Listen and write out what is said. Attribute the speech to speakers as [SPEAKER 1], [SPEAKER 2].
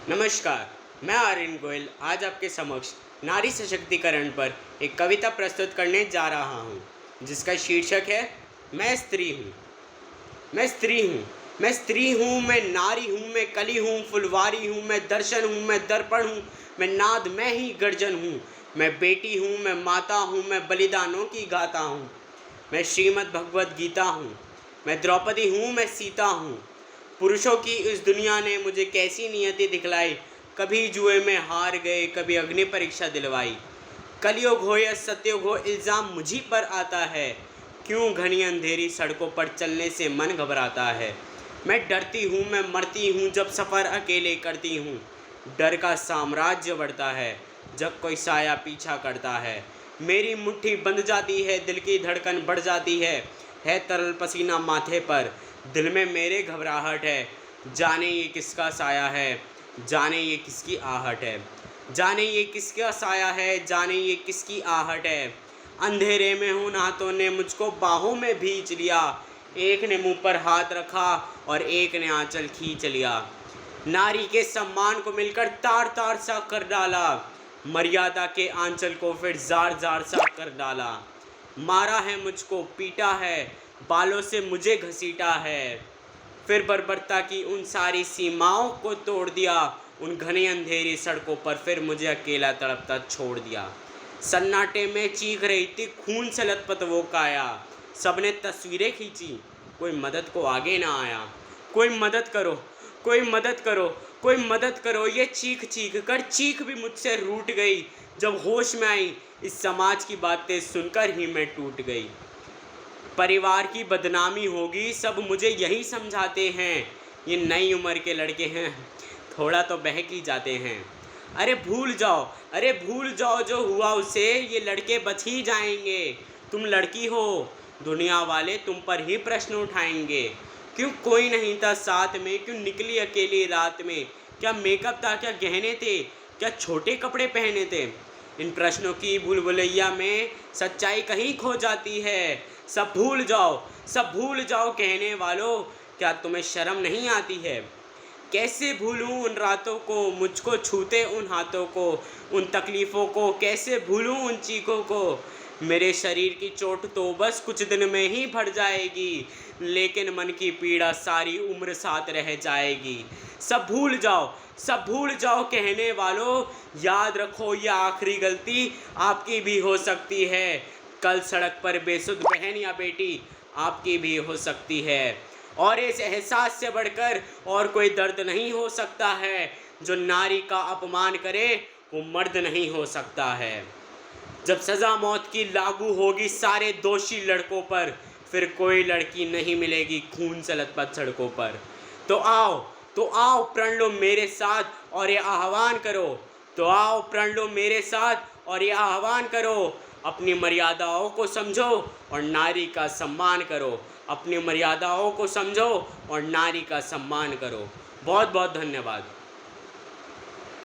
[SPEAKER 1] नमस्कार, मैं आर्यन गोयल आज आपके समक्ष नारी सशक्तिकरण पर एक कविता प्रस्तुत करने जा रहा हूँ, जिसका शीर्षक है मैं स्त्री हूँ। मैं स्त्री हूँ, मैं स्त्री हूँ, मैं नारी हूँ, मैं कली हूँ, फुलवारी हूँ, मैं दर्शन हूँ, मैं दर्पण हूँ, मैं नाद, मैं ही गर्जन हूँ। मैं बेटी हूँ, मैं माता हूँ, मैं बलिदानों की गाता हूँ। मैं श्रीमद् भगवद गीता हूँ, मैं द्रौपदी हूँ, मैं सीता हूँ। पुरुषों की इस दुनिया ने मुझे कैसी नियति दिखलाई, कभी जुए में हार गए, कभी अग्नि परीक्षा दिलवाई। कलयुग हो या सतयुग हो, इल्ज़ाम मुझी पर आता है। क्यों घनी अंधेरी सड़कों पर चलने से मन घबराता है। मैं डरती हूँ, मैं मरती हूँ, जब सफ़र अकेले करती हूँ। डर का साम्राज्य बढ़ता है जब कोई साया पीछा करता है। मेरी मुट्ठी बंध जाती है, दिल की धड़कन बढ़ जाती है तरल पसीना माथे पर, दिल में मेरे घबराहट है। जाने ये किसका साया है, जाने ये किसकी आहट है। जाने ये किसका साया है, जाने ये किसकी आहट है। अंधेरे में हूँ, नातों ने मुझको बाहों में भींच लिया। एक ने मुंह पर हाथ रखा और एक ने आंचल खींच लिया। नारी के सम्मान को मिलकर तार तार सा कर डाला, मर्यादा के आंचल को फिर जार जार सा कर डाला। मारा है मुझको, पीटा है, बालों से मुझे घसीटा है, फिर बर्बरता की उन सारी सीमाओं को तोड़ दिया। उन घनी अंधेरी सड़कों पर फिर मुझे अकेला तड़पता छोड़ दिया। सन्नाटे में चीख रही थी खून से लथपथ वो काया। सबने तस्वीरें खींची, कोई मदद को आगे ना आया। कोई मदद करो, कोई मदद करो, कोई मदद करो, ये चीख चीख कर चीख भी मुझसे रूठ गई। जब होश में आई इस समाज की बातें सुनकर ही मैं टूट गई। परिवार की बदनामी होगी, सब मुझे यही समझाते हैं। ये नई उम्र के लड़के हैं, थोड़ा तो बहक ही जाते हैं। अरे भूल जाओ, अरे भूल जाओ जो हुआ उसे, ये लड़के बच ही जाएंगे। तुम लड़की हो, दुनिया वाले तुम पर ही प्रश्न उठाएंगे। क्यों कोई नहीं था साथ में, क्यों निकली अकेली रात में। क्या मेकअप था, क्या गहने थे, क्या छोटे कपड़े पहने थे। इन प्रश्नों की भूलभुलैया में सच्चाई कहीं खो जाती है। सब भूल जाओ, सब भूल जाओ कहने वालों, क्या तुम्हें शर्म नहीं आती है। कैसे भूलूं उन रातों को, मुझको छूते उन हाथों को, उन तकलीफ़ों को, कैसे भूलूं उन चीखों को। मेरे शरीर की चोट तो बस कुछ दिन में ही भर जाएगी, लेकिन मन की पीड़ा सारी उम्र साथ रह जाएगी। सब भूल जाओ, सब भूल जाओ कहने वालों, याद रखो ये आखिरी गलती आपकी भी हो सकती है। कल सड़क पर बेसुध बहन या बेटी आपकी भी हो सकती है। और इस एहसास से बढ़कर और कोई दर्द नहीं हो सकता है। जो नारी का अपमान करे वो मर्द नहीं हो सकता है। जब सज़ा मौत की लागू होगी सारे दोषी लड़कों पर, फिर कोई लड़की नहीं मिलेगी खून से लथपथ सड़कों पर। तो आओ, तो आओ प्रण लो मेरे साथ और ये आह्वान करो। तो आओ प्रण लो मेरे साथ और ये आह्वान करो। अपनी मर्यादाओं को समझो और नारी का सम्मान करो। अपनी मर्यादाओं को समझो और नारी का सम्मान करो। बहुत बहुत धन्यवाद।